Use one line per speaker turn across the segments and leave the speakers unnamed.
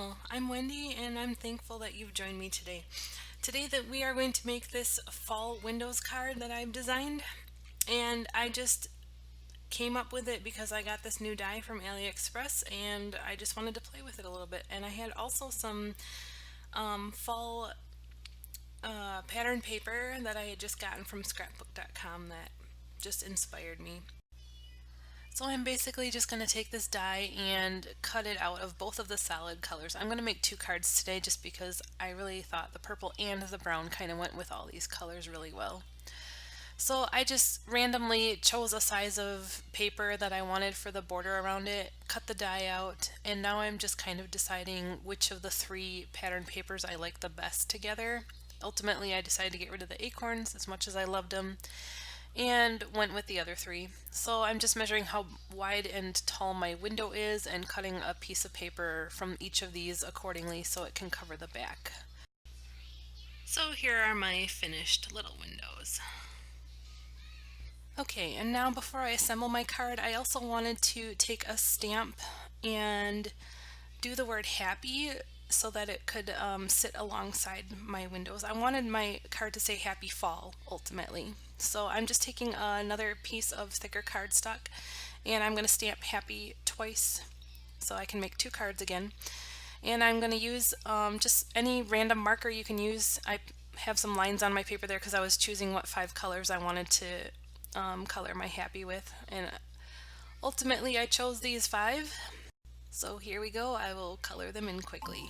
Well, I'm Wendy and I'm thankful that you've joined me today. Today that we are going to make this fall windows card that I've designed, and I just came up with it because I got this new die from AliExpress and I just wanted to play with it a little bit. And I had also some fall pattern paper that I had just gotten from scrapbook.com that just inspired me. So I'm basically just going to take this die and cut it out of both of the solid colors. I'm going to make two cards today just because I really thought the purple and the brown kind of went with all these colors really well. So I just randomly chose a size of paper that I wanted for the border around it, cut the die out, and now I'm just kind of deciding which of the three pattern papers I like the best together. Ultimately, I decided to get rid of the acorns as much as I loved them and went with the other three. So I'm just measuring how wide and tall my window is and cutting a piece of paper from each of these accordingly so it can cover the back. So here are my finished little windows. Okay, and now before I assemble my card, I also wanted to take a stamp and do the word happy so that it could sit alongside my windows. I wanted my card to say happy fall ultimately. So I'm just taking another piece of thicker cardstock and I'm going to stamp happy twice so I can make two cards again. And I'm going to use just any random marker you can use. I have some lines on my paper there because I was choosing what 5 colors I wanted to color my happy with, and ultimately I chose these 5. So here we go, I will color them in quickly.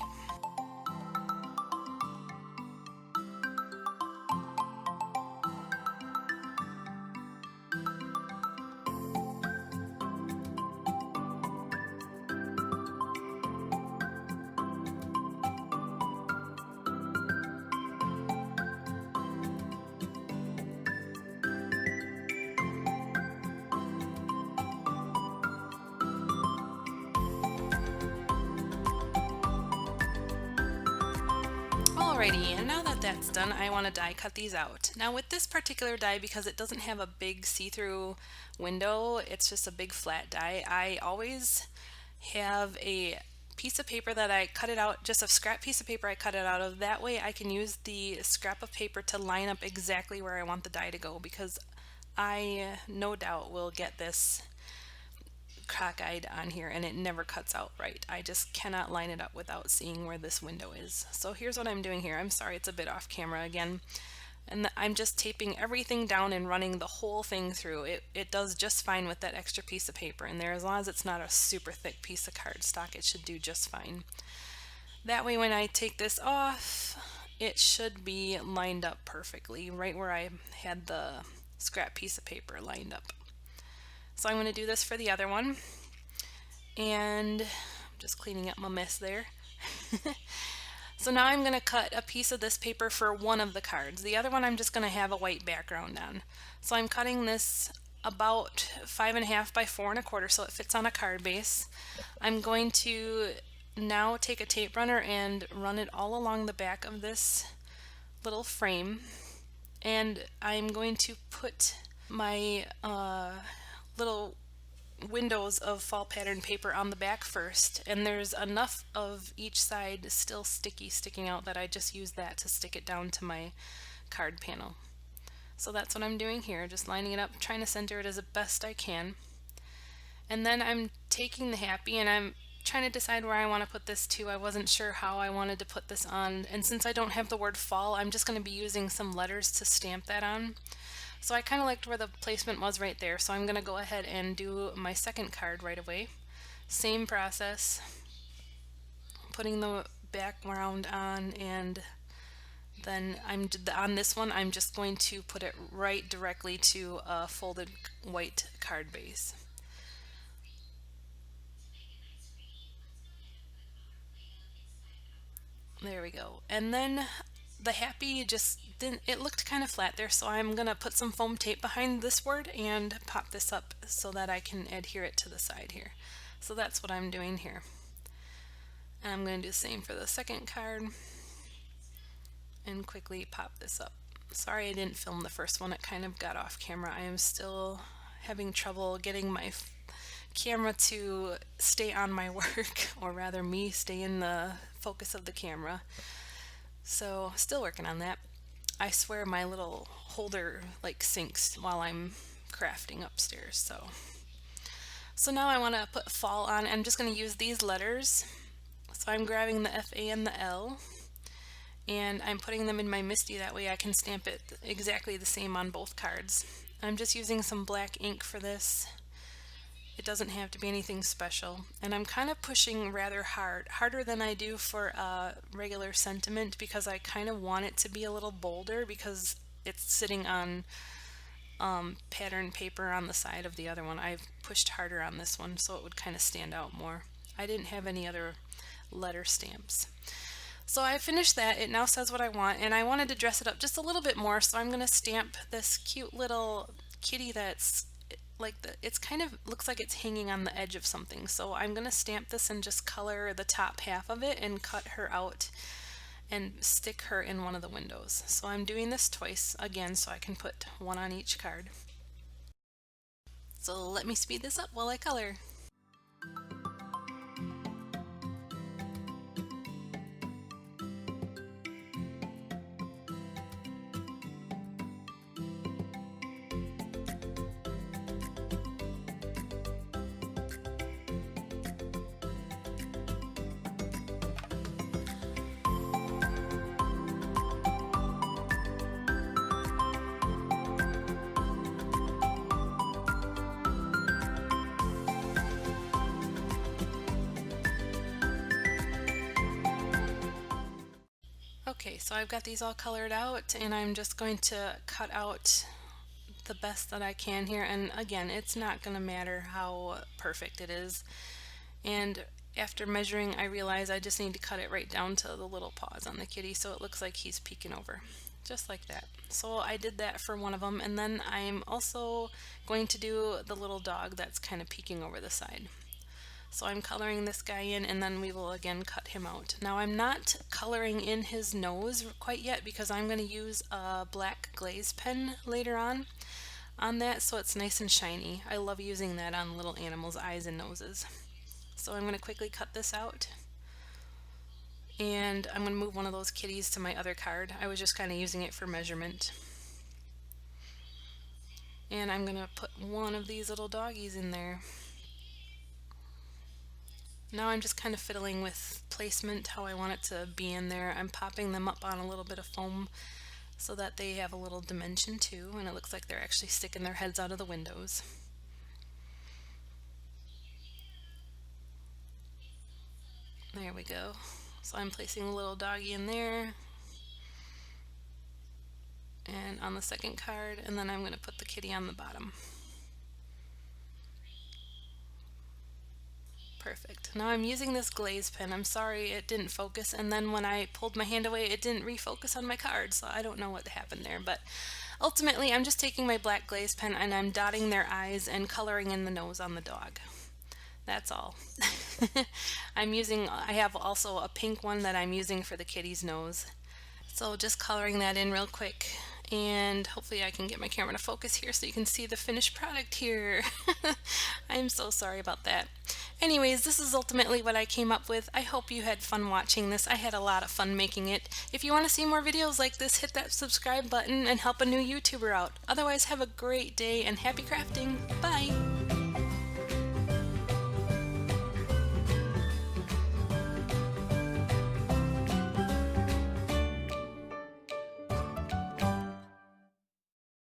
Alrighty, and now that that's done, I want to die cut these out. Now with this particular die, because it doesn't have a big see-through window, it's just a big flat die, I always have a piece of paper that I cut it out, just a scrap piece of paper I cut it out of. That way I can use the scrap of paper to line up exactly where I want the die to go, because I no doubt will get this cockeyed on here and it never cuts out right. I just cannot line it up without seeing where this window is. So here's what I'm doing here. I'm sorry it's a bit off camera again. And I'm just taping everything down and running the whole thing through. It does just fine with that extra piece of paper in there. As long as it's not a super thick piece of cardstock, it should do just fine. That way when I take this off, it should be lined up perfectly, right where I had the scrap piece of paper lined up. So I'm going to do this for the other one, and I'm just cleaning up my mess there. So now I'm going to cut a piece of this paper for one of the cards. The other one I'm just going to have a white background on. So I'm cutting this about 5.5 by 4.25 so it fits on a card base. I'm going to now take a tape runner and run it all along the back of this little frame, and I'm going to put my little windows of fall pattern paper on the back first, and there's enough of each side still sticky sticking out that I just use that to stick it down to my card panel. So that's what I'm doing here, just lining it up, trying to center it as best I can. And then I'm taking the happy and I'm trying to decide where I want to put this to. I wasn't sure how I wanted to put this on, and since I don't have the word fall, I'm just going to be using some letters to stamp that on. So I kind of liked where the placement was right there, so I'm going to go ahead and do my second card right away. Same process, putting the background on, and then on this one I'm just going to put it right directly to a folded white card base. There we go. And then the happy just didn't, it looked kind of flat there, so I'm gonna put some foam tape behind this word and pop this up so that I can adhere it to the side here. So that's what I'm doing here. And I'm going to do the same for the second card and quickly pop this up. Sorry I didn't film the first one, it kind of got off camera. I am still having trouble getting my camera to stay on my work, or rather me stay in the focus of the camera. So still working on that. I swear my little holder like sinks while I'm crafting upstairs. So now I want to put fall on. I'm just going to use these letters. So I'm grabbing the FA and the L, and I'm putting them in my MISTI, that way I can stamp it exactly the same on both cards. I'm just using some black ink for this. It doesn't have to be anything special, and I'm kind of pushing rather hard, harder than I do for regular sentiment, because I kind of want it to be a little bolder because it's sitting on pattern paper on the side of the other one. I've pushed harder on this one so it would kind of stand out more. I didn't have any other letter stamps. So I finished that. It now says what I want, and I wanted to dress it up just a little bit more, so I'm going to stamp this cute little kitty that's like it's kind of looks like it's hanging on the edge of something. So I'm going to stamp this and just color the top half of it and cut her out and stick her in one of the windows. So I'm doing this twice again so I can put one on each card. So let me speed this up while I color. Okay, so I've got these all colored out, and I'm just going to cut out the best that I can here. And again, it's not going to matter how perfect it is. And after measuring, I realize I just need to cut it right down to the little paws on the kitty so it looks like he's peeking over, just like that. So I did that for one of them, and then I'm also going to do the little dog that's kind of peeking over the side. So I'm coloring this guy in, and then we will again cut him out. Now I'm not coloring in his nose quite yet because I'm going to use a black glaze pen later on that, so it's nice and shiny. I love using that on little animals' eyes and noses. So I'm going to quickly cut this out, and I'm going to move one of those kitties to my other card. I was just kind of using it for measurement. And I'm going to put one of these little doggies in there. Now I'm just kind of fiddling with placement, how I want it to be in there. I'm popping them up on a little bit of foam so that they have a little dimension too, and it looks like they're actually sticking their heads out of the windows. There we go. So I'm placing the little doggy in there and on the second card, and then I'm going to put the kitty on the bottom. Perfect. Now I'm using this glaze pen. I'm sorry it didn't focus, and then when I pulled my hand away it didn't refocus on my card, so I don't know what happened there, but ultimately I'm just taking my black glaze pen and I'm dotting their eyes and coloring in the nose on the dog. That's all. I have also a pink one that I'm using for the kitty's nose. So just coloring that in real quick, and hopefully I can get my camera to focus here so you can see the finished product here. I'm so sorry about that. Anyways, this is ultimately what I came up with. I hope you had fun watching this. I had a lot of fun making it. If you want to see more videos like this, hit that subscribe button and help a new YouTuber out. Otherwise, have a great day and happy crafting. Bye!